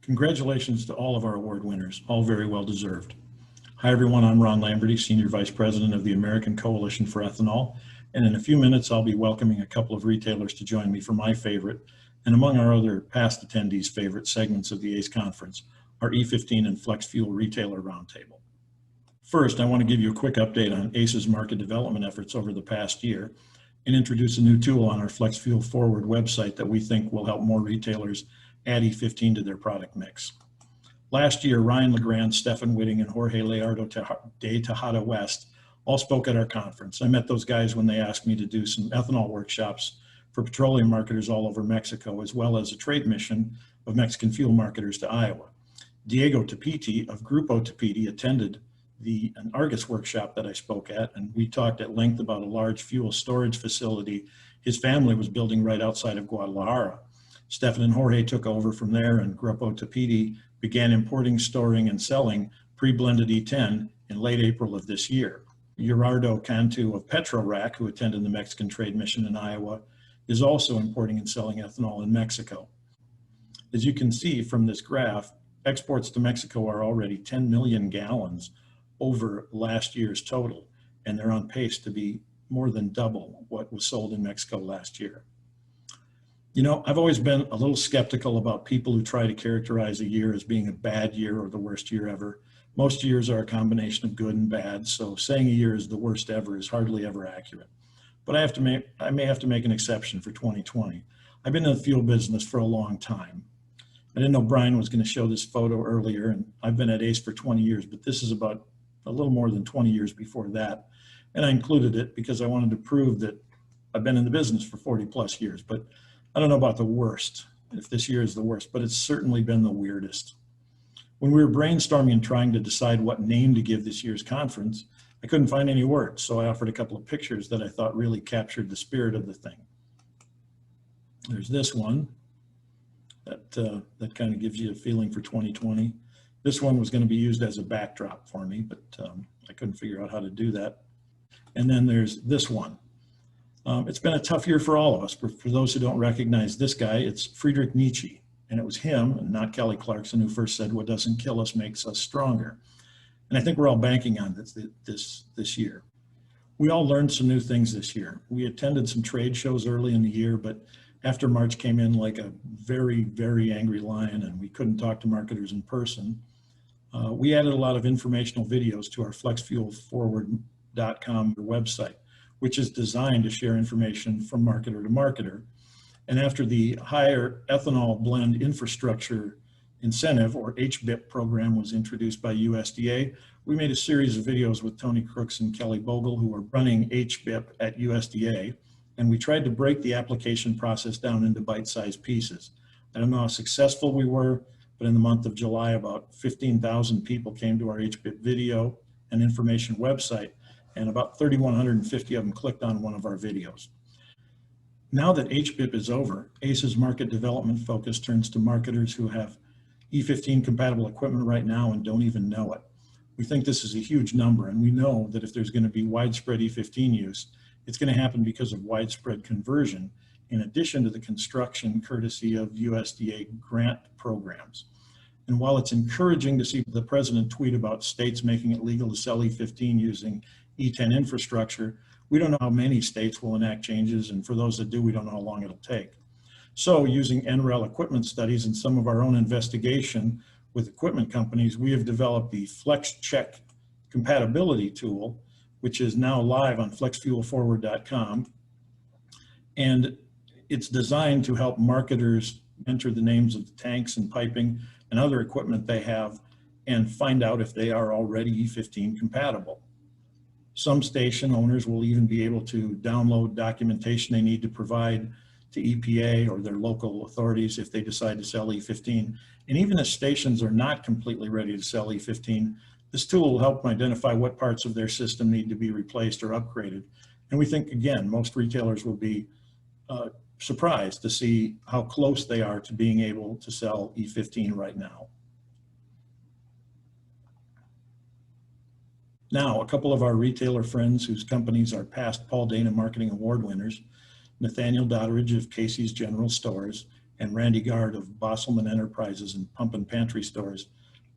Congratulations to all of our award winners, all very well deserved. Hi everyone, I'm Ron Lamberty, Senior Vice President of the American Coalition for Ethanol, and in a few minutes I'll be welcoming a couple of retailers to join me for my favorite, and among our other past attendees' favorite segments of the ACE Conference, our E15 and Flex Fuel Retailer Roundtable. First, I want to give you a quick update on ACE's market development efforts over the past year and introduce a new tool on our Flex Fuel Forward website that we think will help more retailers add E15 to their product mix. Last year, Ryan LeGrand, Stefan Whitting, and Jorge Leardo de Tejada West all spoke at our conference. I met those guys when they asked me to do some ethanol workshops for petroleum marketers all over Mexico, as well as a trade mission of Mexican fuel marketers to Iowa. Diego Tapiti of Grupo Tapiti attended an Argus workshop that I spoke at, and we talked at length about a large fuel storage facility his family was building right outside of Guadalajara. Stefan and Jorge took over from there, and Grupo Tapiti began importing, storing, and selling pre-blended E10 in late April of this year. Gerardo Cantu of PetroRack, who attended the Mexican Trade Mission in Iowa, is also importing and selling ethanol in Mexico. As you can see from this graph, exports to Mexico are already 10 million gallons over last year's total, and they're on pace to be more than double what was sold in Mexico last year. You know, I've always been a little skeptical about people who try to characterize a year as being a bad year or the worst year ever. Most years are a combination of good and bad, so saying a year is the worst ever is hardly ever accurate. But I may have to make an exception for 2020. I've been in the fuel business for a long time. I didn't know Brian was going to show this photo earlier, and I've been at ACE for 20 years, but this is about a little more than 20 years before that. And I included it because I wanted to prove that I've been in the business for 40 plus years, but I don't know about the worst, if this year is the worst, but it's certainly been the weirdest. When we were brainstorming and trying to decide what name to give this year's conference, I couldn't find any words, so I offered a couple of pictures that I thought really captured the spirit of the thing. There's this one that kind of gives you a feeling for 2020. This one was going to be used as a backdrop for me, but I couldn't figure out how to do that. And then there's this one. It's been a tough year for all of us. For those who don't recognize this guy, it's Friedrich Nietzsche. And it was him, and not Kelly Clarkson, who first said, "What doesn't kill us makes us stronger." And I think we're all banking on this year. We all learned some new things this year. We attended some trade shows early in the year, but after March came in like a very, very angry lion and we couldn't talk to marketers in person, we added a lot of informational videos to our flexfuelforward.com website, which is designed to share information from marketer to marketer. And after the higher ethanol blend infrastructure incentive, or HBIP program, was introduced by USDA, we made a series of videos with Tony Crooks and Kelly Bogle, who are running HBIP at USDA, and we tried to break the application process down into bite-sized pieces. I don't know how successful we were, but in the month of July, about 15,000 people came to our HBIP video and information website, and about 3,150 of them clicked on one of our videos. Now that HBIP is over, ACE's market development focus turns to marketers who have E15 compatible equipment right now and don't even know it. We think this is a huge number, and we know that if there's going to be widespread E15 use, it's going to happen because of widespread conversion, in addition to the construction courtesy of USDA grant programs. And while it's encouraging to see the president tweet about states making it legal to sell E15 using E10 infrastructure, we don't know how many states will enact changes, and for those that do, we don't know how long it'll take. So using NREL equipment studies and some of our own investigation with equipment companies, we have developed the FlexCheck compatibility tool, which is now live on flexfuelforward.com. And it's designed to help marketers enter the names of the tanks and piping and other equipment they have and find out if they are already E15 compatible. Some station owners will even be able to download documentation they need to provide to EPA or their local authorities if they decide to sell E15. And even if stations are not completely ready to sell E15, this tool will help them identify what parts of their system need to be replaced or upgraded. And we think, again, most retailers will be surprised to see how close they are to being able to sell E15 right now. Now, a couple of our retailer friends whose companies are past Paul Dana Marketing Award winners, Nathaniel Doddridge of Casey's General Stores and Randy Gard of Bossman Enterprises and Pumpkin Pantry stores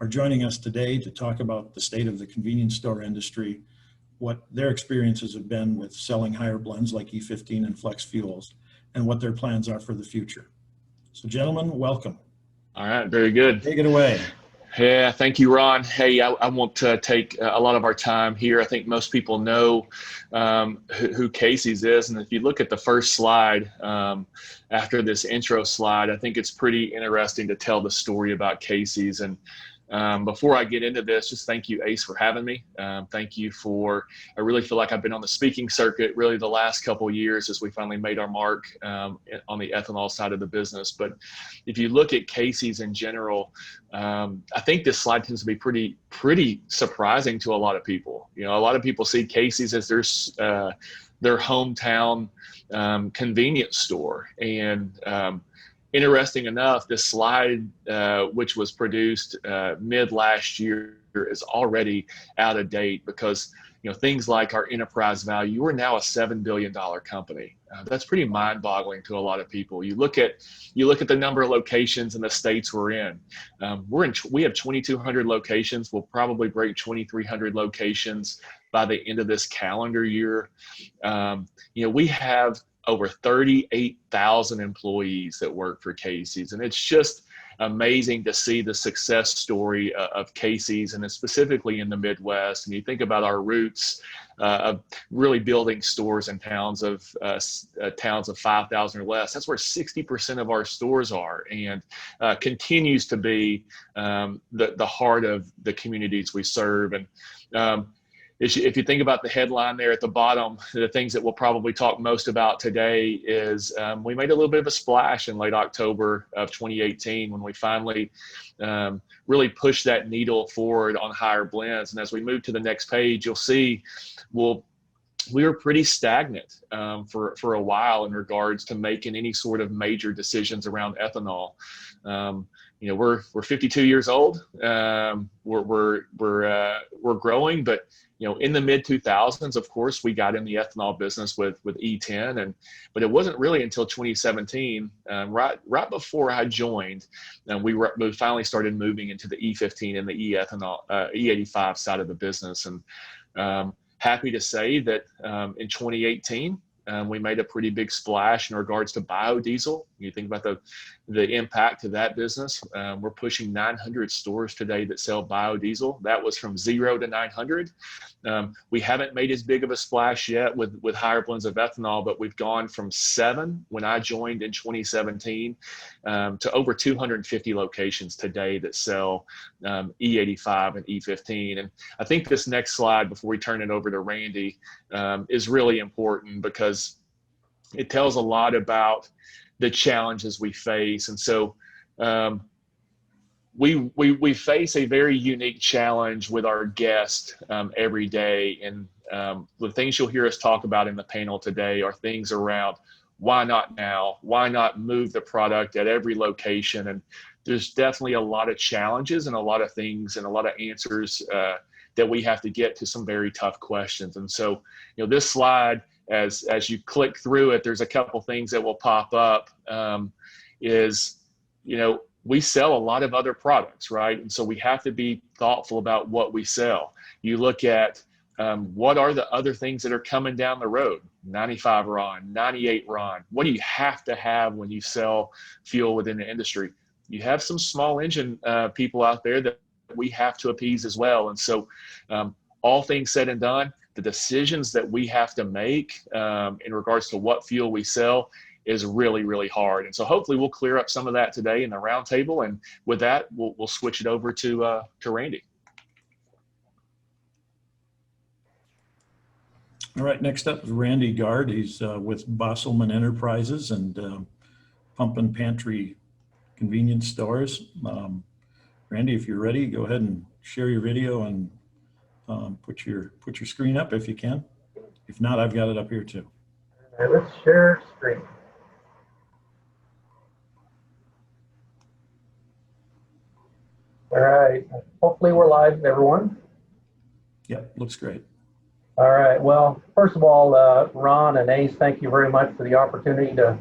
are joining us today to talk about the state of the convenience store industry, what their experiences have been with selling higher blends like E15 and flex fuels, and what their plans are for the future. So gentlemen, welcome. All right, very good. Take it away. Yeah, thank you, Ron. Hey, I won't take a lot of our time here. I think most people know who Casey's is. And if you look at the first slide after this intro slide, I think it's pretty interesting to tell the story about Casey's. And before I get into this, just thank you, Ace, for having me. Thank you I really feel like I've been on the speaking circuit really the last couple of years as we finally made our mark on the ethanol side of the business. But if you look at Casey's in general, I think this slide tends to be pretty surprising to a lot of people. You know, a lot of people see Casey's as their hometown convenience store. And interesting enough, this slide, which was produced mid last year, is already out of date because, you know, things like our enterprise value, we're now a $7 billion company. That's pretty mind-boggling to a lot of people. You look at the number of locations in the states we're in. We have 2,200 locations. We'll probably break 2,300 locations by the end of this calendar year. We have over 38,000 employees that work for Casey's. And it's just amazing to see the success story of Casey's, and specifically in the Midwest. And you think about our roots of really building stores in towns of 5,000 or less. That's where 60% of our stores are, and continues to be the heart of the communities we serve. And if you think about the headline there at the bottom, the things that we'll probably talk most about today is we made a little bit of a splash in late October of 2018 when we finally really pushed that needle forward on higher blends. And as we move to the next page, you'll see, we were pretty stagnant for a while in regards to making any sort of major decisions around ethanol. We're 52 years old. We're growing, but in the mid 2000s, of course, we got in the ethanol business with E10, but it wasn't really until 2017, right before I joined, we finally started moving into the E15 and the E85 side of the business. And happy to say that in 2018, we made a pretty big splash in regards to biodiesel. You think about the impact of that business. We're pushing 900 stores today that sell biodiesel. That was from 0 to 900. We haven't made as big of a splash yet with higher blends of ethanol, but we've gone from 7 when I joined in 2017 to over 250 locations today that sell E85 and E15. And I think this next slide, before we turn it over to Randy, is really important because it tells a lot about the challenges we face. And so we face a very unique challenge with our guests every day. And the things you'll hear us talk about in the panel today are things around why not now? Why not move the product at every location? And there's definitely a lot of challenges and a lot of things and a lot of answers that we have to get to some very tough questions. And so, this slide, as you click through it, there's a couple things that will pop up. We sell a lot of other products, right? And so we have to be thoughtful about what we sell. You look at what are the other things that are coming down the road? 95 RON, 98 RON. What do you have to have when you sell fuel within the industry? You have some small engine people out there that we have to appease as well. And so all things said and done, the decisions that we have to make in regards to what fuel we sell is really, really hard. And so hopefully we'll clear up some of that today in the roundtable. And with that, we'll switch it over to Randy. All right, next up is Randy Gard. He's with Bosselman Enterprises and Pumpkin Pantry convenience stores. Randy, if you're ready, go ahead and share your video and put your screen up if you can. If not, I've got it up here too. All right, let's share screen. All right, hopefully we're live, everyone. Yep, looks great. All right, well, first of all, Ron and Ace, thank you very much for the opportunity to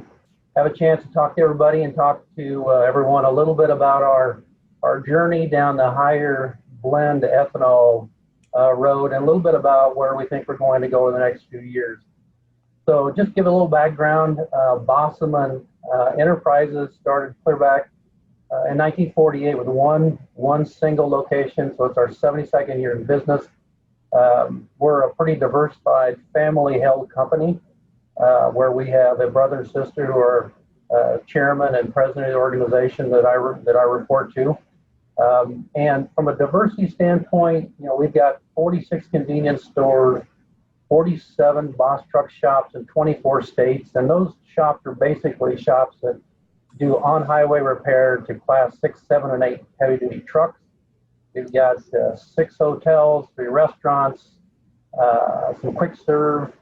have a chance to talk to everybody and talk to everyone a little bit about our journey down the higher blend ethanol road, and a little bit about where we think we're going to go in the next few years. So just give a little background. Bossman Enterprises started clear back in 1948 with one single location, so it's our 72nd year in business. We're a pretty diversified family-held company where we have a brother and sister who are chairman and president of the organization that I report to. And from a diversity standpoint, we've got 46 convenience stores, 47 Boss truck shops in 24 states, and those shops are basically shops that do on-highway repair to class 6, 7, and 8 heavy-duty trucks. We've got 6 hotels, 3 restaurants, some quick serve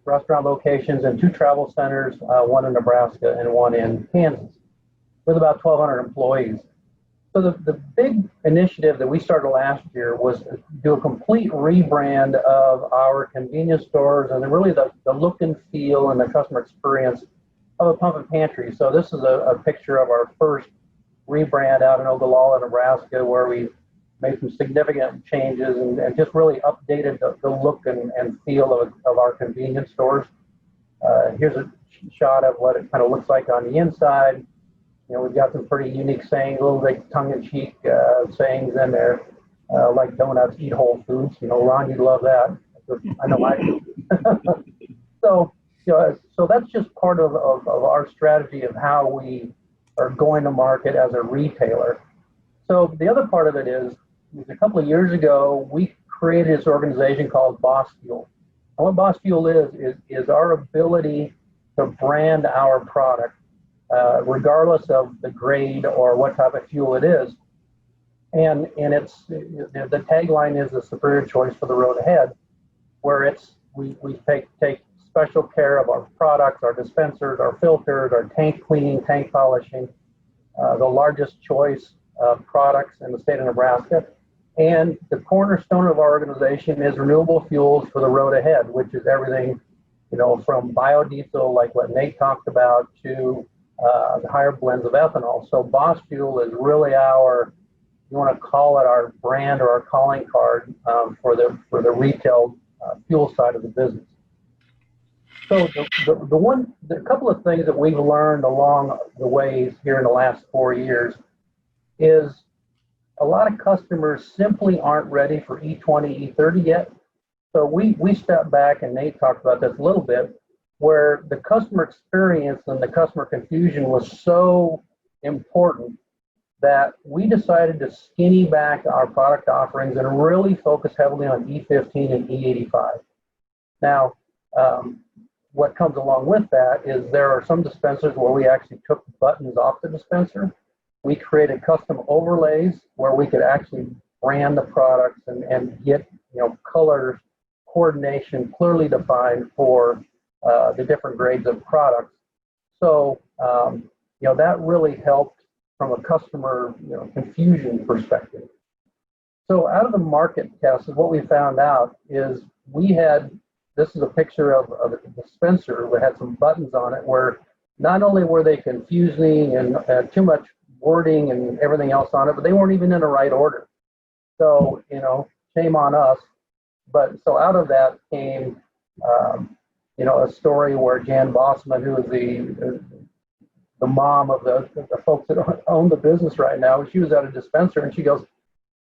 restaurant locations, and 2 travel centers, one in Nebraska and one in Kansas, with about 1,200 employees. So the big initiative that we started last year was to do a complete rebrand of our convenience stores and really the look and feel and the customer experience of a Pumpkin Pantry. So this is a picture of our first rebrand out in Ogallala, Nebraska, where we made some significant changes and just really updated the look and feel of our convenience stores. Here's a shot of what it kind of looks like on the inside. We've got some pretty unique sayings, a little bit tongue-in-cheek sayings in there, like donuts eat whole foods. Ron, you'd love that. I know I do. So that's just part of our strategy of how we are going to market as a retailer. So the other part of it is a couple of years ago, we created this organization called Boss Fuel. And what Boss Fuel is our ability to brand our product, regardless of the grade or what type of fuel it is. And it's the tagline is the superior choice for the road ahead, where we take special care of our products, our dispensers, our filters, our tank cleaning, tank polishing, the largest choice of products in the state of Nebraska. And the cornerstone of our organization is renewable fuels for the road ahead, which is everything, from biodiesel, like what Nate talked about, to the higher blends of ethanol. So Boss Fuel is really you want to call it our brand or our calling card for the retail fuel side of the business. So the couple of things that we've learned along the ways here in the last 4 years is a lot of customers simply aren't ready for E20, E30 yet. So we stepped back, and Nate talked about this a little bit, where the customer experience and the customer confusion was so important that we decided to skinny back our product offerings and really focus heavily on E15 and E85. Now, what comes along with that is there are some dispensers where we actually took buttons off the dispenser. We created custom overlays where we could actually brand the products and get colors, coordination clearly defined for the different grades of products. So that really helped from a customer confusion perspective. So out of the market tests, what we found out is this is a picture of a dispenser that had some buttons on it where not only were they confusing and too much wording and everything else on it, but they weren't even in the right order. So, shame on us. But so out of that came, a story where Jan Bossman, who is the mom of the folks that own the business right now, she was at a dispenser and she goes,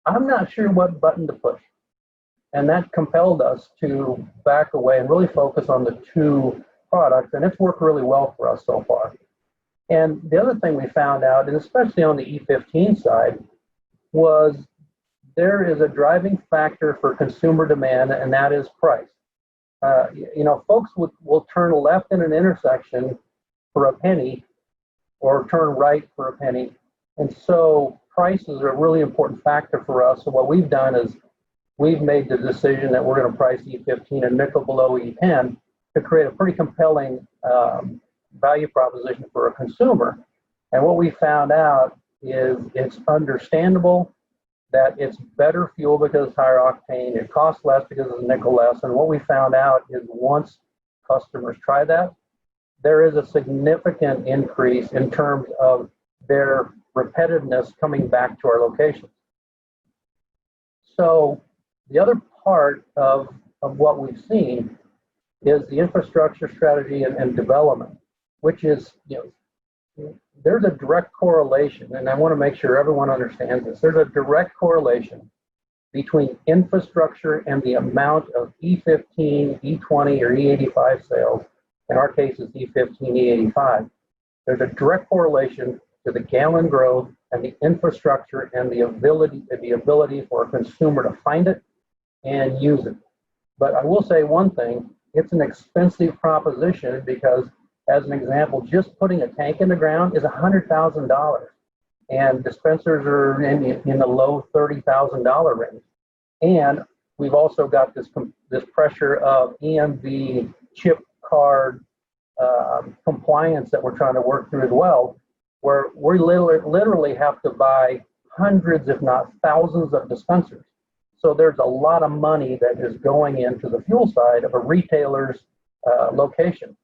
I'm not sure what button to push. And that compelled us to back away and really focus on the 2 products, and it's worked really well for us so far. And the other thing we found out, and especially on the E15 side, was there is a driving factor for consumer demand, and that is price. Folks will turn left in an intersection for a penny or turn right for a penny. And so price is a really important factor for us. So what we've done is we've made the decision that we're going to price E15 a nickel below E10 to create a pretty compelling value proposition for a consumer. And what we found out is it's understandable that it's better fuel because it's higher octane, it costs less because it's a nickel less. And what we found out is once customers try that, there is a significant increase in terms of their repetitiveness coming back to our locations. So the other part of what we've seen is the infrastructure strategy and development, which is, there's a direct correlation, and I want to make sure everyone understands this. There's a direct correlation between infrastructure and the amount of E15, E20, or E85 sales. In our case, it's E15, E85. There's a direct correlation to the gallon growth and the infrastructure and the ability for a consumer to find it and use it. But I will say one thing, it's an expensive proposition because, as an example, just putting a tank in the ground is $100,000. And dispensers are in the low $30,000 range. And we've also got this pressure of EMV, chip card compliance that we're trying to work through as well, where we literally have to buy hundreds, if not thousands, of dispensers. So there's a lot of money that is going into the fuel side of a retailer's location.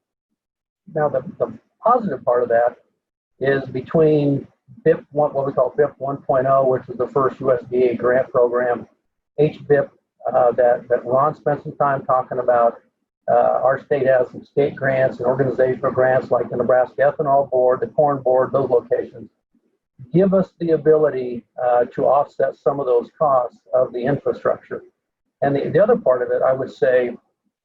Now, the positive part of that is between BIP, what we call BIP 1.0, which is the first USDA grant program, HBIP that Ron spent some time talking about. Our state has some state grants and organizational grants like the Nebraska Ethanol Board, the Corn Board, those locations give us the ability to offset some of those costs of the infrastructure. And the other part of it, I would say,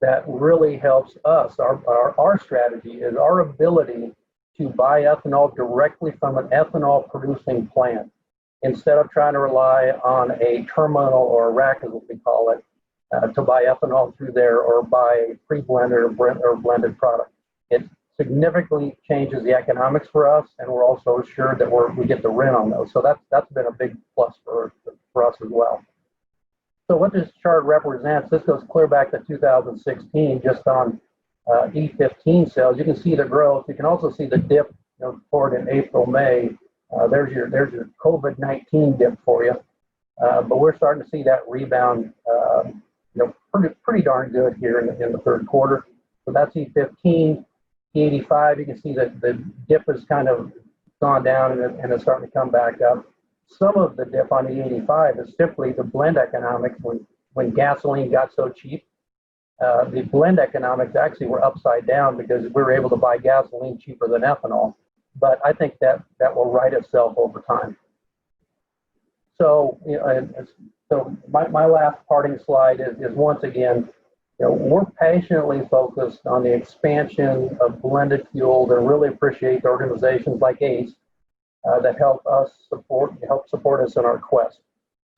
that really helps us, our strategy is our ability to buy ethanol directly from an ethanol producing plant instead of trying to rely on a terminal or a rack, as we call it, to buy ethanol through there or buy pre-blended or blended product. It significantly changes the economics for us, and we're also assured that we get the rent on those. So that's been a big plus for us as well. So what this chart represents, this goes clear back to 2016, just on E15 sales. You can see the growth. You can also see the dip toward in April, May. There's your COVID-19 dip for you. But we're starting to see that rebound, pretty darn good here in the third quarter. So that's E15, E85. You can see that the dip has kind of gone down and it's starting to come back up. Some of the dip on E85 is simply the blend economics. When gasoline got so cheap, the blend economics actually were upside down because we were able to buy gasoline cheaper than ethanol. But I think that will right itself over time. So, so my last parting slide is once again, we're passionately focused on the expansion of blended fuels and really appreciate the organizations like ACE that help support us in our quest.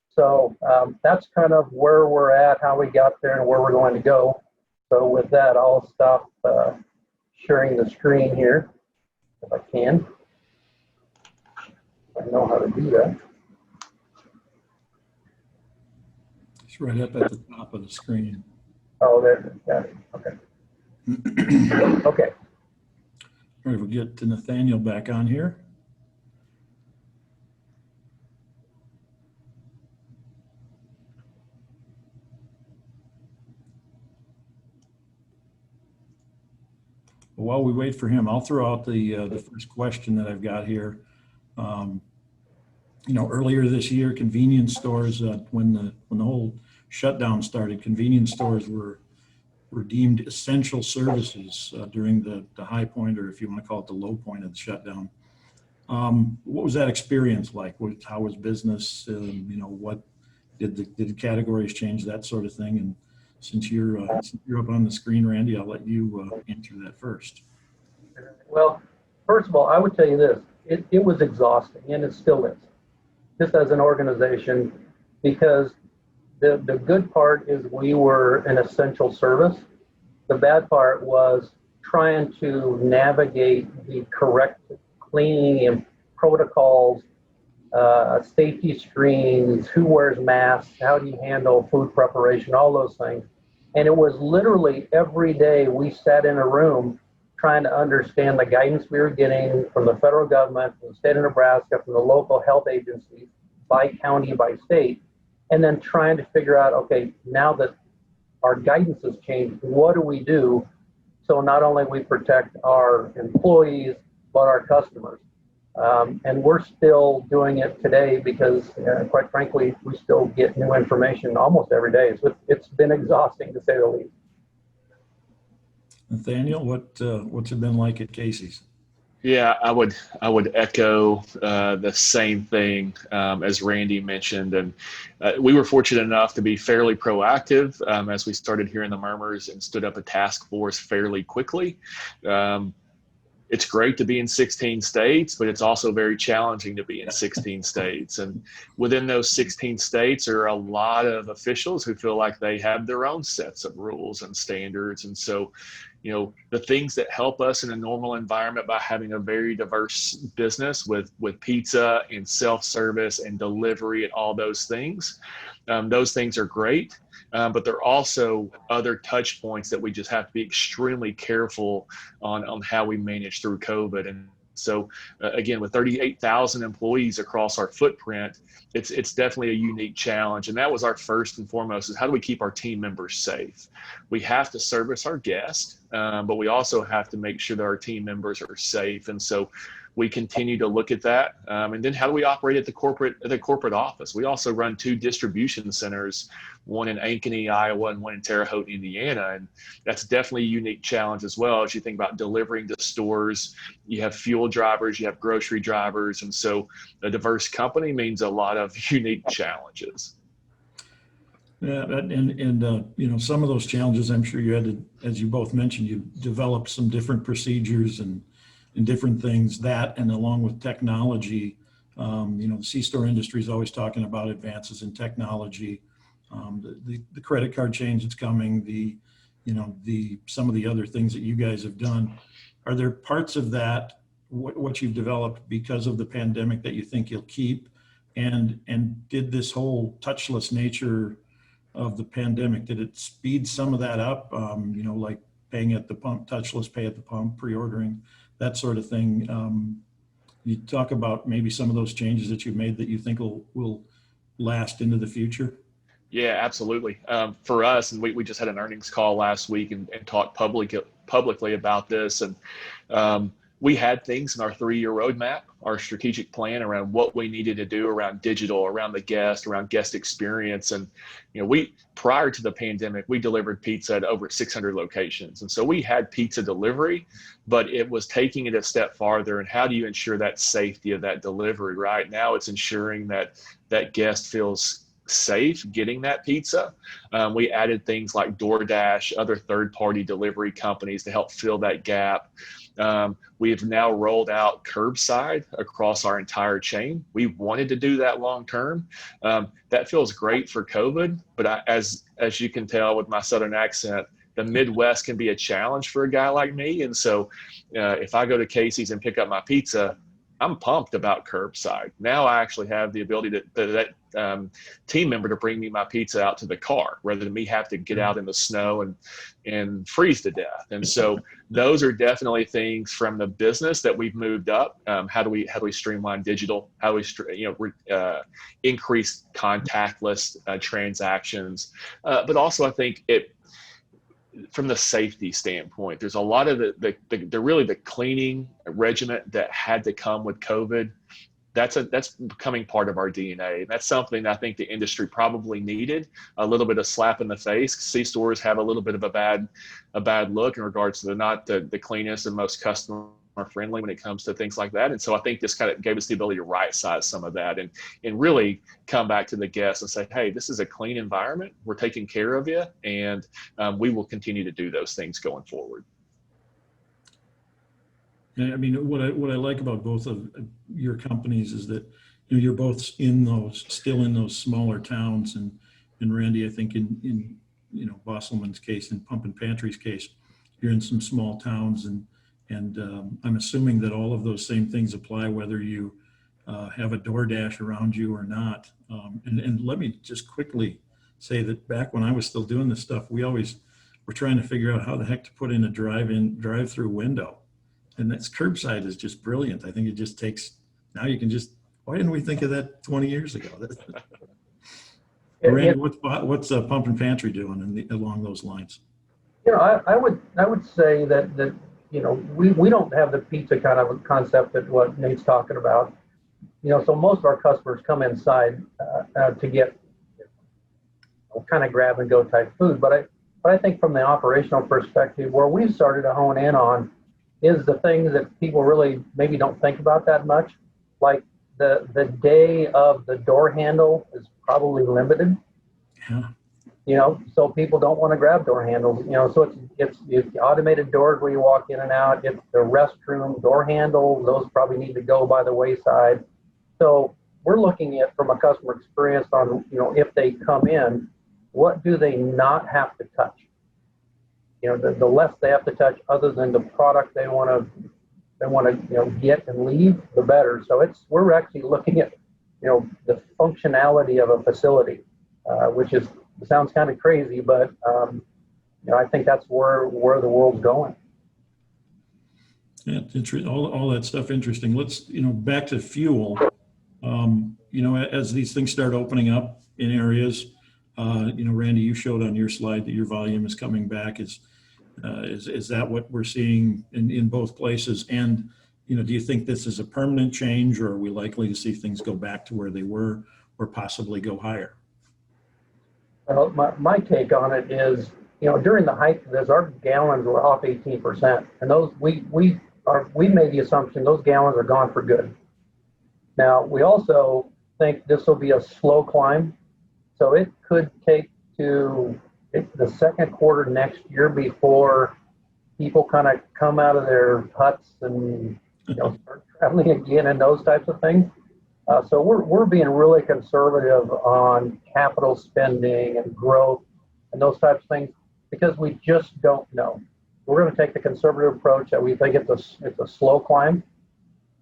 So that's kind of where we're at, how we got there, and where we're going to go. So with that, I'll stop sharing the screen here if I can. I know how to do that. It's right up at the top of the screen. Oh, there. Got it. Okay. Okay. All right, we'll get to Nathaniel back on here. While we wait for him, I'll throw out the first question that I've got here. Earlier this year, convenience stores, when the whole shutdown started, convenience stores were deemed essential services during the high point, or if you want to call it the low point of the shutdown. What was that experience like? How was business? What did the categories change? That sort of thing. And since you're up on the screen, Randy, I'll let you answer that first. Well, first of all, I would tell you this: it was exhausting, and it still is, just as an organization, because the good part is we were an essential service. The bad part was trying to navigate the correct cleaning and protocols, safety screens, who wears masks, how do you handle food preparation, all those things. And it was literally every day we sat in a room trying to understand the guidance we were getting from the federal government, from the state of Nebraska, from the local health agencies, by county, by state, and then trying to figure out, okay, now that our guidance has changed, what do we do so not only we protect our employees, but our customers. And we're still doing it today because, quite frankly, we still get new information almost every day. It's been exhausting, to say the least. Nathaniel, what's it been like at Casey's? Yeah, I would echo the same thing as Randy mentioned, and we were fortunate enough to be fairly proactive as we started hearing the murmurs and stood up a task force fairly quickly. It's great to be in 16 states, but it's also very challenging to be in 16 states. And within those 16 states are a lot of officials who feel like they have their own sets of rules and standards. And so, you know, the things that help us in a normal environment by having a very diverse business with pizza and self-service and delivery and all those things are great. But there are also other touch points that we just have to be extremely careful on how we manage through COVID. And so again, with 38,000 employees across our footprint, it's definitely a unique challenge. And that was our first and foremost, is how do we keep our team members safe? We have to service our guests, but we also have to make sure that our team members are safe. And so we continue to look at that. And then how do we operate at the corporate office? We also run 2 distribution centers, one in Ankeny, Iowa, and one in Terre Haute, Indiana. And that's definitely a unique challenge as well. As you think about delivering to stores, you have fuel drivers, you have grocery drivers. And so a diverse company means a lot of unique challenges. Yeah, and you know, some of those challenges, I'm sure you had to, as you both mentioned, you developed some different procedures and different things that, and along with technology, you know, the C-store industry is always talking about advances in technology, the credit card change that's coming, some of the other things that you guys have done. Are there parts of that, what you've developed because of the pandemic, that you think you'll keep? And did this whole touchless nature of the pandemic, did it speed some of that up? You know, like paying at the pump, touchless pay at the pump, pre-ordering, that sort of thing. You talk about maybe some of those changes that you've made that you think will last into the future. Yeah, absolutely. For us, and we just had an earnings call last week and talked publicly about this. And we had things in our 3-year roadmap, our strategic plan around what we needed to do around digital, around the guest, around guest experience. And, you know, prior to the pandemic, we delivered pizza at over 600 locations. And so we had pizza delivery, but it was taking it a step farther. And how do you ensure that safety of that delivery? Right now, it's ensuring that that guest feels safe getting that pizza. We added things like DoorDash, other third-party delivery companies to help fill that gap. We have now rolled out curbside across our entire chain. We wanted to do that long term. That feels great for COVID, but as you can tell with my Southern accent, the Midwest can be a challenge for a guy like me. And so if I go to Casey's and pick up my pizza, I'm pumped about curbside. Now I actually have the ability to that team member to bring me my pizza out to the car rather than me have to get out in the snow and freeze to death. And so those are definitely things from the business that we've moved up. How do we streamline digital? How do we increase contactless transactions? But also I think from the safety standpoint, there's a lot of the cleaning regiment that had to come with COVID. That's becoming part of our DNA. That's something I think the industry probably needed, a little bit of slap in the face. C-stores have a little bit of a bad look in regards to they're not the cleanest and most customer friendly when it comes to things like that. And so I think this kind of gave us the ability to right size some of that and really come back to the guests and say, hey, this is a clean environment. We're taking care of you. And we will continue to do those things going forward. I mean, what I like about both of your companies is that you're both still in those smaller towns, and Randy, I think in Bosselman's case and Pumpkin Pantry's case, you're in some small towns, and I'm assuming that all of those same things apply whether you have a DoorDash around you or not. And let me just quickly say that back when I was still doing this stuff, we always were trying to figure out how the heck to put in a drive-through window. And that's curbside is just brilliant. I think it just takes, now you can just, why didn't we think of that 20 years ago? Randy, what's Pumpkin Pantry doing along those lines? I would say that we don't have the pizza kind of a concept that what Nate's talking about. So most of our customers come inside to get kind of grab and go type food. But I think from the operational perspective, where we've started to hone in on is the things that people really maybe don't think about that much, like the day of the door handle is probably limited. Yeah. So people don't want to grab door handles. So it's automated doors where you walk in and out. It's the restroom door handles; those probably need to go by the wayside. So we're looking at from a customer experience on if they come in, what do they not have to touch? The less they have to touch, other than the product they want to get and leave, the better. So we're actually looking at the functionality of a facility, which sounds kind of crazy, but I think that's where the world's going. Yeah, all that stuff interesting. Let's back to fuel. As these things start opening up in areas, Randy, you showed on your slide that your volume is coming back. Is that what we're seeing in both places? And do you think this is a permanent change, or are we likely to see things go back to where they were, or possibly go higher? Well, my take on it is, during the height of this, our gallons were off 18%, and those we made the assumption those gallons are gone for good. Now we also think this will be a slow climb, so it could take to the second quarter next year before people kind of come out of their huts and start traveling again and those types of things. So we're being really conservative on capital spending and growth and those types of things because we just don't know. We're going to take the conservative approach that we think it's a slow climb,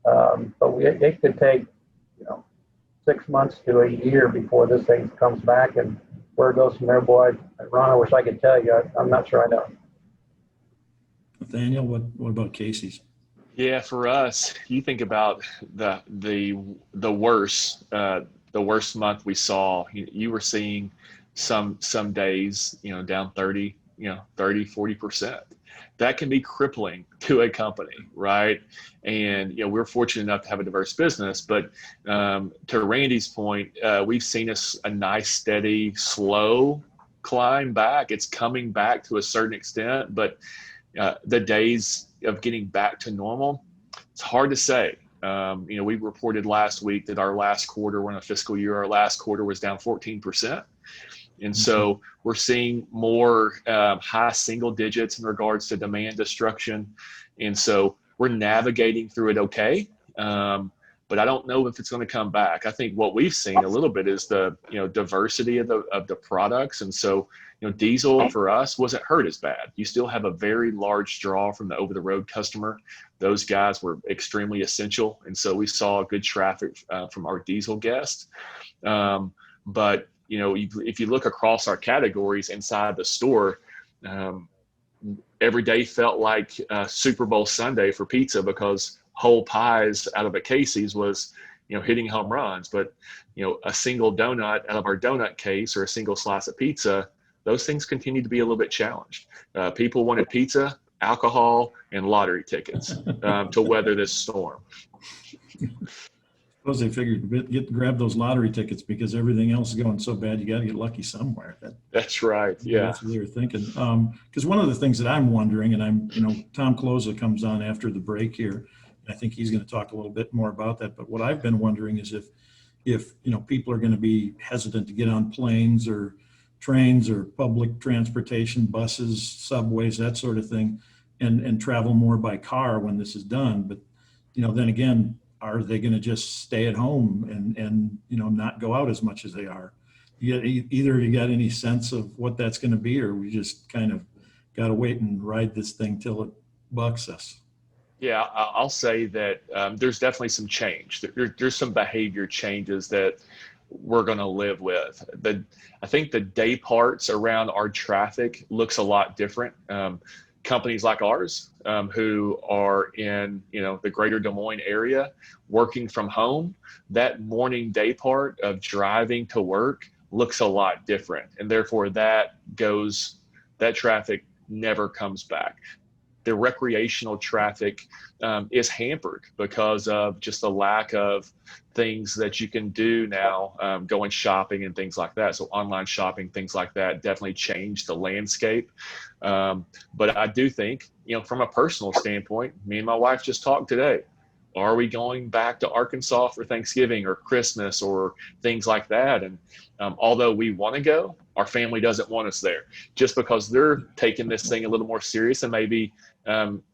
but it could take 6 months to a year before this thing comes back, and where it goes from there, boy, Ron, I wish I could tell you. I'm not sure I know. Nathaniel, what about Casey's? Yeah, for us, you think about the worst month we saw. You were seeing some days, down 30, 40%. That can be crippling to a company, right? And we're fortunate enough to have a diverse business, but to Randy's point, we've seen a nice, steady, slow climb back. It's coming back to a certain extent, but the days of getting back to normal, it's hard to say. We reported last week that our last quarter, we're in a fiscal year, our last quarter was down 14%. And so we're seeing more high single digits in regards to demand destruction. And so we're navigating through it okay. But I don't know if it's going to come back. I think what we've seen a little bit is the diversity of the products. And so diesel for us wasn't hurt as bad. You still have a very large draw from the over-the-road customer. Those guys were extremely essential. And so we saw good traffic from our diesel guests. But if you look across our categories inside the store, every day felt like Super Bowl Sunday for pizza because whole pies out of a Casey's was, hitting home runs. But, a single donut out of our donut case or a single slice of pizza, those things continue to be a little bit challenged. People wanted pizza, alcohol, and lottery tickets to weather this storm. Suppose they figured grab those lottery tickets because everything else is going so bad. You got to get lucky somewhere. That's right. Yeah, that's what they were thinking. Because one of the things that I'm wondering, and Tom Closa comes on after the break here. I think he's going to talk a little bit more about that. But what I've been wondering is if people are going to be hesitant to get on planes or trains or public transportation, buses, subways, that sort of thing, and travel more by car when this is done. But then again, are they going to just stay at home and not go out as much as they are? Either you got any sense of what that's going to be, or we just kind of got to wait and ride this thing till it bucks us? Yeah, I'll say that there's definitely some change. There's some behavior changes that we're going to live with. I think the day parts around our traffic looks a lot different. Companies like ours who are in the greater Des Moines area working from home, that morning day part of driving to work looks a lot different, and therefore that traffic never comes back. The recreational traffic is hampered because of just the lack of things that you can do now, going shopping and things like that. So online shopping, things like that definitely changed the landscape. But I do think, from a personal standpoint, me and my wife just talked today. Are we going back to Arkansas for Thanksgiving or Christmas or things like that? And although we want to go, our family doesn't want us there, just because they're taking this thing a little more serious than maybe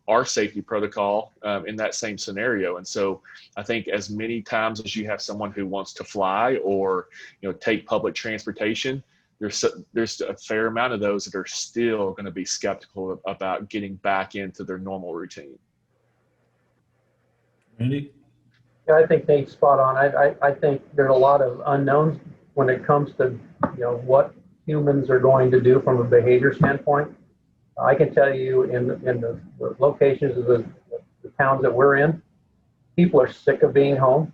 our safety protocol in that same scenario. And so I think as many times as you have someone who wants to fly or take public transportation, there's a fair amount of those that are still going to be skeptical about getting back into their normal routine. Randy? Yeah, I think Nate's spot on. I think there's a lot of unknowns when it comes to what humans are going to do from a behavior standpoint. I can tell you in the locations of the towns that we're in, people are sick of being home,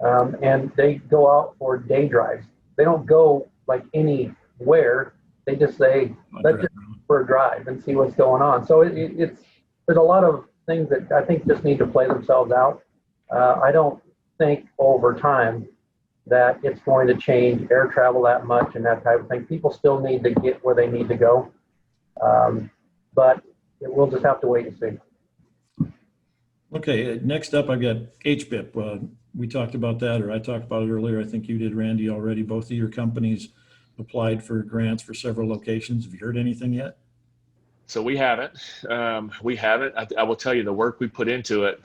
and they go out for day drives. They don't go like anywhere. They just say, let's just go for a drive and see what's going on. So there's a lot of things that I think just need to play themselves out. I don't think over time that it's going to change air travel that much and that type of thing. People still need to get where they need to go. But we'll just have to wait and see. Okay, next up I've got HBIP. We talked about that, or I talked about it earlier. I think you did, Randy, already. Both of your companies applied for grants for several locations. Have you heard anything yet? So we haven't. I will tell you, the work we put into it,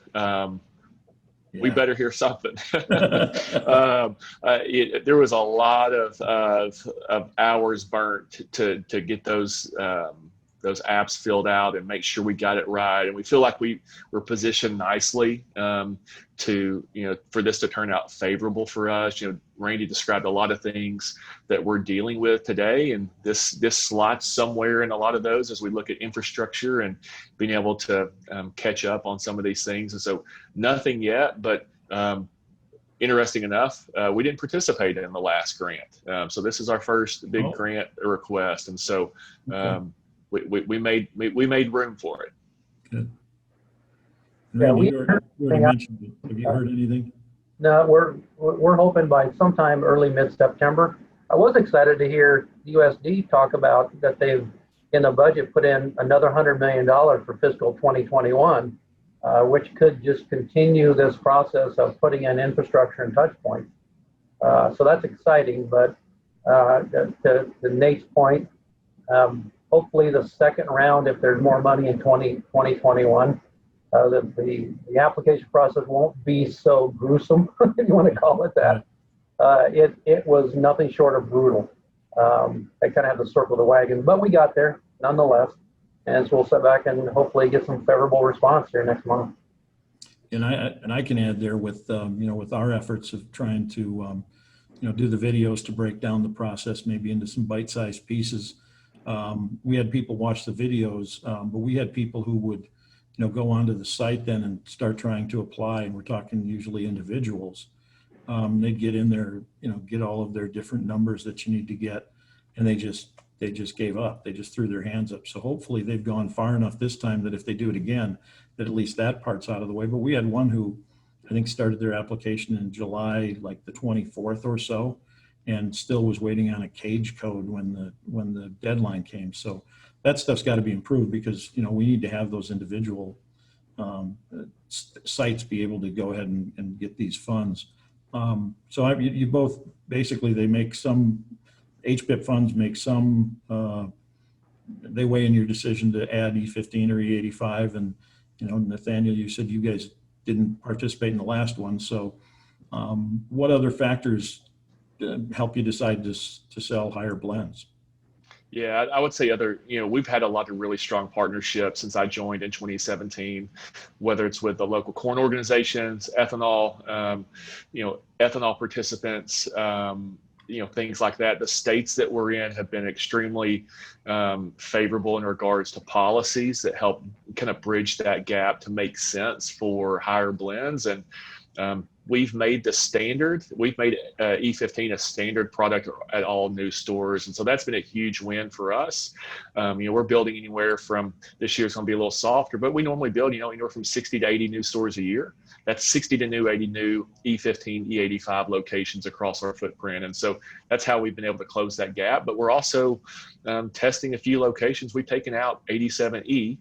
we better hear something. There was a lot of hours burnt to get those apps filled out and make sure we got it right. And we feel like we were positioned nicely for this to turn out favorable for us. Randy described a lot of things that we're dealing with today, and this slots somewhere in a lot of those as we look at infrastructure and being able to catch up on some of these things. And so nothing yet, but interesting enough, we didn't participate in the last grant. So this is our first big grant request. And so we made room for it. Good. Yeah, Randy, you already mentioned it. Have you heard anything? No, we're hoping by sometime early mid-September. I was excited to hear USD talk about that they've in the budget put in another $100 million for fiscal 2021, which could just continue this process of putting in infrastructure and touch points. So that's exciting. But to Nate's point, hopefully the second round, if there's more money in 2021, the application process won't be so gruesome, if you want to call it that. It was nothing short of brutal. I kind of had to circle the wagons, but we got there nonetheless. And so we'll sit back and hopefully get some favorable response here next month. And I can add there with with our efforts of trying to do the videos to break down the process maybe into some bite-sized pieces. We had people watch the videos, but we had people who would go onto the site then and start trying to apply, and we're talking usually individuals. They'd get in there, get all of their different numbers that you need to get, and they just gave up. They just threw their hands up. So hopefully they've gone far enough this time that if they do it again, that at least that part's out of the way. But we had one who I think started their application in July, like the 24th or so, and still was waiting on a cage code when the deadline came. So that stuff's got to be improved, because we need to have those individual sites be able to go ahead and get these funds. So you both basically, they make some HBIP funds, make some they weigh in your decision to add E15 or E85, and Nathaniel, you said you guys didn't participate in the last one. So what other factors help you decide to sell higher blends? Yeah, I would say we've had a lot of really strong partnerships since I joined in 2017, whether it's with the local corn organizations, ethanol, ethanol participants, things like that. The states that we're in have been extremely favorable in regards to policies that help kind of bridge that gap to make sense for higher blends. And we've made the standard. We've made E15 a standard product at all new stores, and so that's been a huge win for us. We're building anywhere from, this year's going to be a little softer, but we normally build anywhere from 60 to 80 new stores a year. That's 60 to 80 new E15, E85 locations across our footprint, and so that's how we've been able to close that gap. But we're also testing a few locations. We've taken out 87E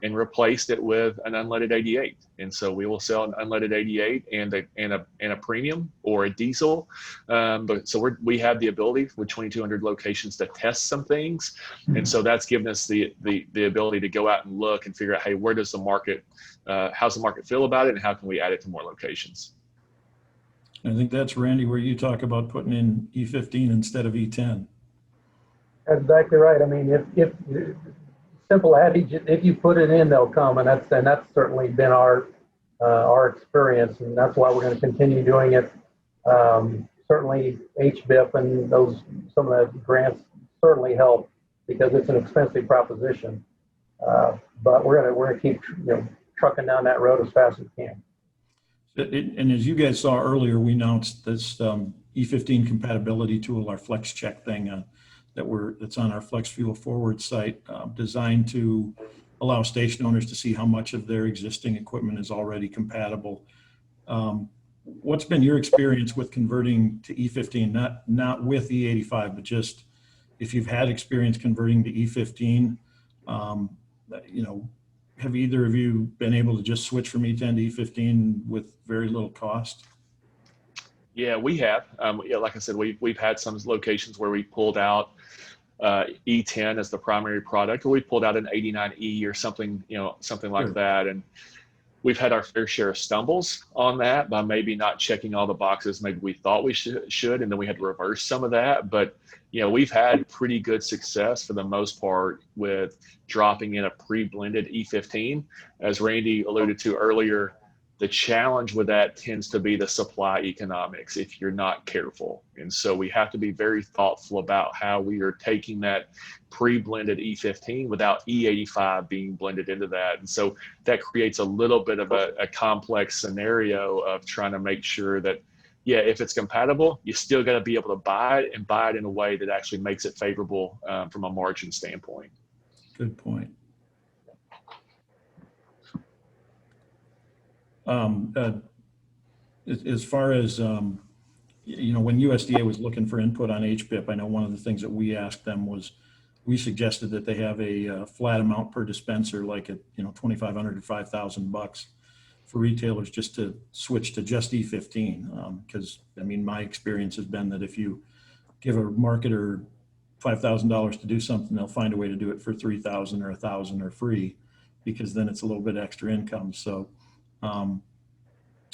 and replaced it with an unleaded 88, and so we will sell an unleaded 88 and a premium or a diesel. So we have the ability with 2,200 locations to test some things, and so that's given us the ability to go out and look and figure out, hey, where does the market, how's the market feel about it, and how can we add it to more locations? I think that's, Randy, where you talk about putting in E15 instead of E10. That's exactly right. I mean, if simple adage, if you put it in, they'll come, and that's certainly been our experience, and that's why we're going to continue doing it. Certainly, HBIP and some of the grants certainly help because it's an expensive proposition. But we're going to keep trucking down that road as fast as we can. And as you guys saw earlier, we announced this E15 compatibility tool, our Flex Check thing that's on our Flex Fuel Forward site, designed to allow station owners to see how much of their existing equipment is already compatible. What's been your experience with converting to E15, not with E85, but just if you've had experience converting to E15, have either of you been able to just switch from E10 to E15 with very little cost? Yeah, we have. Like I said, we've had some locations where we pulled out E10 as the primary product, or we pulled out an 89E or something, something like Sure. that. And we've had our fair share of stumbles on that by maybe not checking all the boxes maybe we thought we should, and then we had to reverse some of that. But we've had pretty good success for the most part with dropping in a pre-blended E15. As Randy alluded to earlier, the challenge with that tends to be the supply economics if you're not careful. And so we have to be very thoughtful about how we are taking that pre-blended E15 without E85 being blended into that. And so that creates a little bit of a complex scenario of trying to make sure that, if it's compatible, you still got to be able to buy it and buy it in a way that actually makes it favorable from a margin standpoint. Good point. As far as, when USDA was looking for input on HBIP, I know one of the things that we asked them was, we suggested that they have a flat amount per dispenser, like at $2,500 to $5,000 for retailers just to switch to just E15. Because my experience has been that if you give a marketer $5,000 to do something, they'll find a way to do it for $3,000 or $1,000 or free, because then it's a little bit extra income. So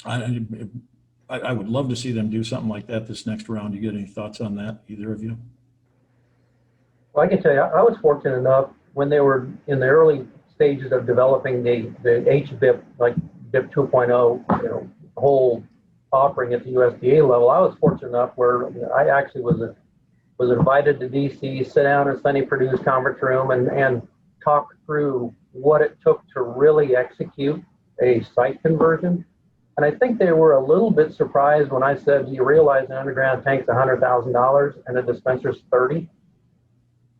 I would love to see them do something like that this next round. You get any thoughts on that, either of you? Well, I can tell you, I was fortunate enough when they were in the early stages of developing the HBIP, like BIP 2.0, whole offering at the USDA level. I was fortunate enough where I actually was invited to DC, sit down in Sunny Purdue's conference room and talk through what it took to really execute a site conversion. And I think they were a little bit surprised when I said, do you realize an underground tank's $100,000 and a dispenser's $30,000?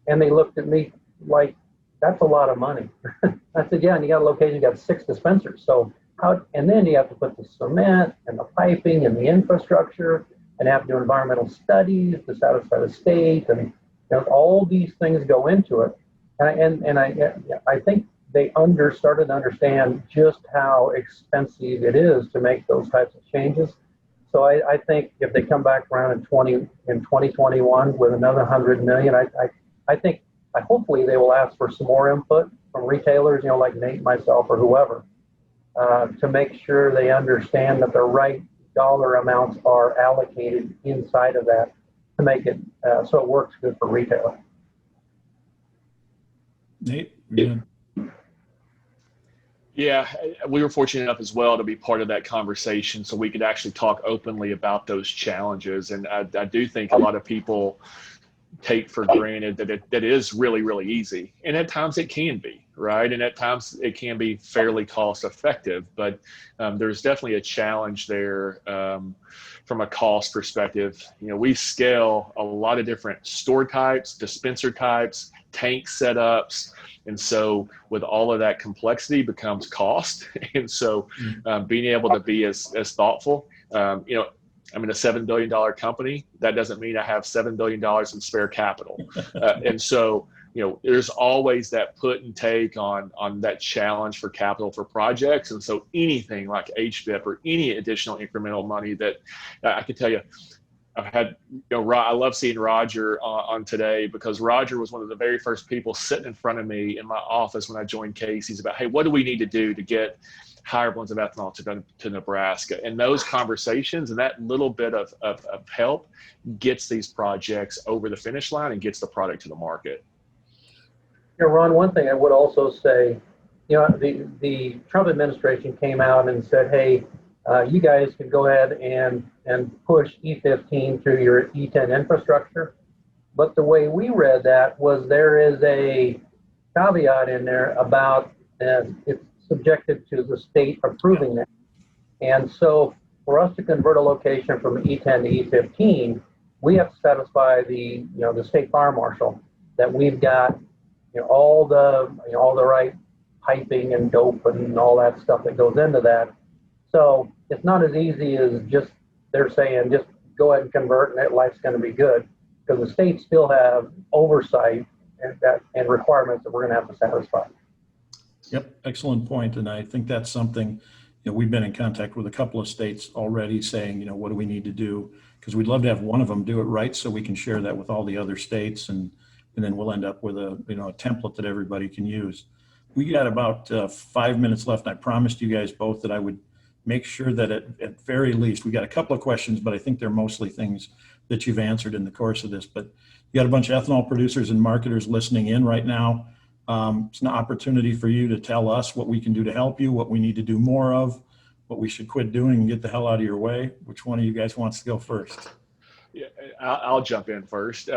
And they looked at me like, that's a lot of money. I said, yeah, and you got a location, you got 6 dispensers. So and then you have to put the cement and the piping and the infrastructure, and have to do environmental studies to satisfy the state, and all these things go into it. And I think they started to understand just how expensive it is to make those types of changes. So I think if they come back around in 2021 with another $100 million, hopefully they will ask for some more input from retailers, like Nate, myself, or whoever, to make sure they understand that the right dollar amounts are allocated inside of that to make it so it works good for retailer. Nate? Yeah, we were fortunate enough as well to be part of that conversation, so we could actually talk openly about those challenges. And I do think a lot of people take for granted that that is really, really easy. And at times it can be, right? And at times it can be fairly cost effective, but there's definitely a challenge there from a cost perspective. We scale a lot of different store types, dispenser types, tank setups. And so with all of that complexity becomes cost. And so being able to be as thoughtful, I'm in a $7 billion company. That doesn't mean I have $7 billion in spare capital. And so, there's always that put and take on that challenge for capital for projects. And so anything like HBIP or any additional incremental money that I can tell you, I've had, I love seeing Roger on today, because Roger was one of the very first people sitting in front of me in my office when I joined Casey's about, hey, what do we need to do to get higher blends of ethanol to Nebraska? And those conversations and that little bit of help gets these projects over the finish line and gets the product to the market. Ron, one thing I would also say, the Trump administration came out and said, hey, you guys can go ahead and push E15 through your E10 infrastructure. But the way we read that was there is a caveat in there about it's subjected to the state approving that. And so for us to convert a location from E10 to E15, we have to satisfy the state fire marshal that we've got all the right piping and dope and all that stuff that goes into that. So it's not as easy as just they're saying just go ahead and convert and that life's going to be good, because the states still have oversight and requirements that we're going to have to satisfy. Yep, excellent point. And I think that's something, we've been in contact with a couple of states already saying, what do we need to do? Because we'd love to have one of them do it right so we can share that with all the other states, and then we'll end up with a template that everybody can use. We got about 5 minutes left. And I promised you guys both that I would make sure that at very least, we got a couple of questions, but I think they're mostly things that you've answered in the course of this. But you got a bunch of ethanol producers and marketers listening in right now. It's an opportunity for you to tell us what we can do to help you, what we need to do more of, what we should quit doing and get the hell out of your way. Which one of you guys wants to go first? Yeah, I'll jump in first.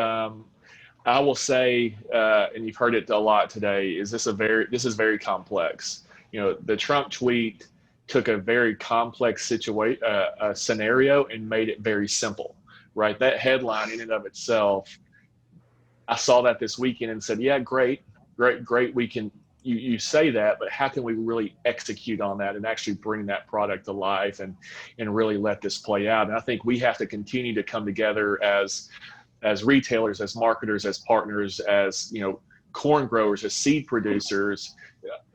I will say, and you've heard it a lot today, this is very complex. The Trump tweet took a very complex scenario and made it very simple, right? That headline in and of itself, I saw that this weekend and said, yeah, great. We can, you say that, but how can we really execute on that and actually bring that product to life and really let this play out? And I think we have to continue to come together as retailers, as marketers, as partners, as corn growers, as seed producers,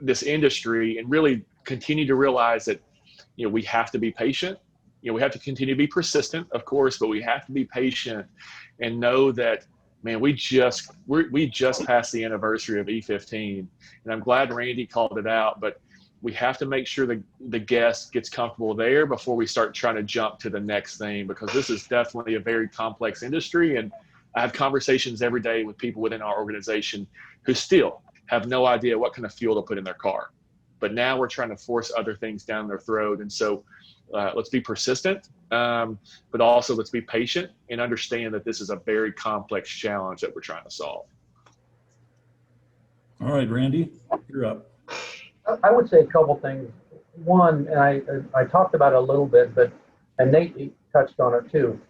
this industry, and really continue to realize that we have to be patient. We have to continue to be persistent, of course, but we have to be patient and know that, man, we just passed the anniversary of E15, and I'm glad Randy called it out, but we have to make sure the guest gets comfortable there before we start trying to jump to the next thing, because this is definitely a very complex industry. And I have conversations every day with people within our organization who still have no idea what kind of fuel to put in their car. But now we're trying to force other things down their throat. And so let's be persistent, but also let's be patient and understand that this is a very complex challenge that we're trying to solve. All right, Randy, you're up. I would say a couple things. One, and I talked about it a little bit, and Nate touched on it too.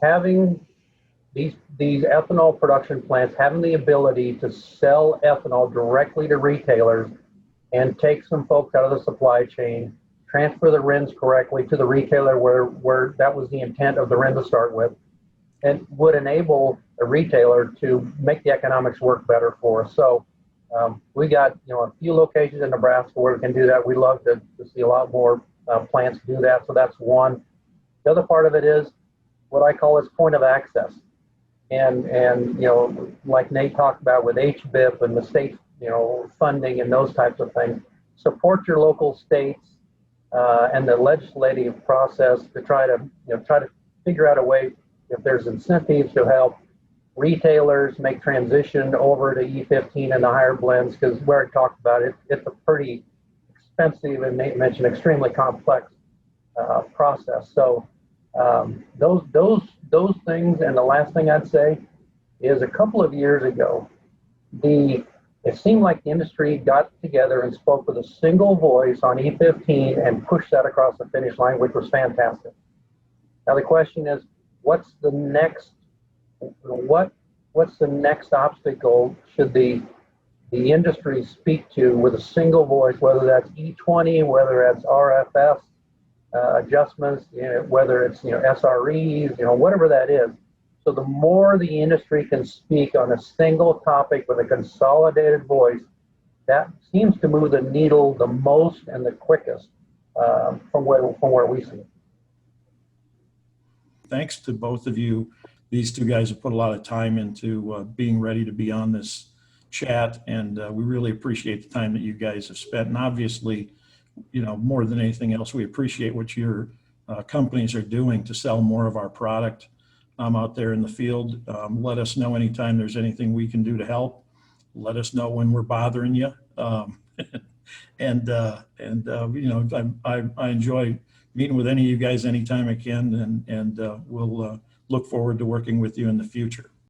Having these ethanol production plants, having the ability to sell ethanol directly to retailers and take some folks out of the supply chain, transfer the RINs correctly to the retailer where that was the intent of the RIN to start with, and would enable a retailer to make the economics work better for us. So we got a few locations in Nebraska where we can do that. We love to see a lot more plants do that. So that's one. The other part of it is what I call is point of access, and like Nate talked about with HBIP and the state funding and those types of things. Support your local states and the legislative process to try to figure out a way, if there's incentives to help retailers make transition over to E15 and the higher blends, because where I talked about it, it's a pretty expensive and Nate mentioned extremely complex process. So those things, and the last thing I'd say is a couple of years ago, it seemed like the industry got together and spoke with a single voice on E15 and pushed that across the finish line, which was fantastic. Now the question is, what's the next obstacle should the industry speak to with a single voice, whether that's E20, whether that's RFS adjustments, whether it's SREs, whatever that is. So the more the industry can speak on a single topic with a consolidated voice, that seems to move the needle the most and the quickest from where we see it. Thanks to both of you. These two guys have put a lot of time into being ready to be on this chat, and we really appreciate the time that you guys have spent. And obviously, more than anything else, we appreciate what your companies are doing to sell more of our product out there in the field. Let us know anytime there's anything we can do to help. Let us know when we're bothering you. I enjoy meeting with any of you guys anytime I can, and we'll look forward to working with you in the future.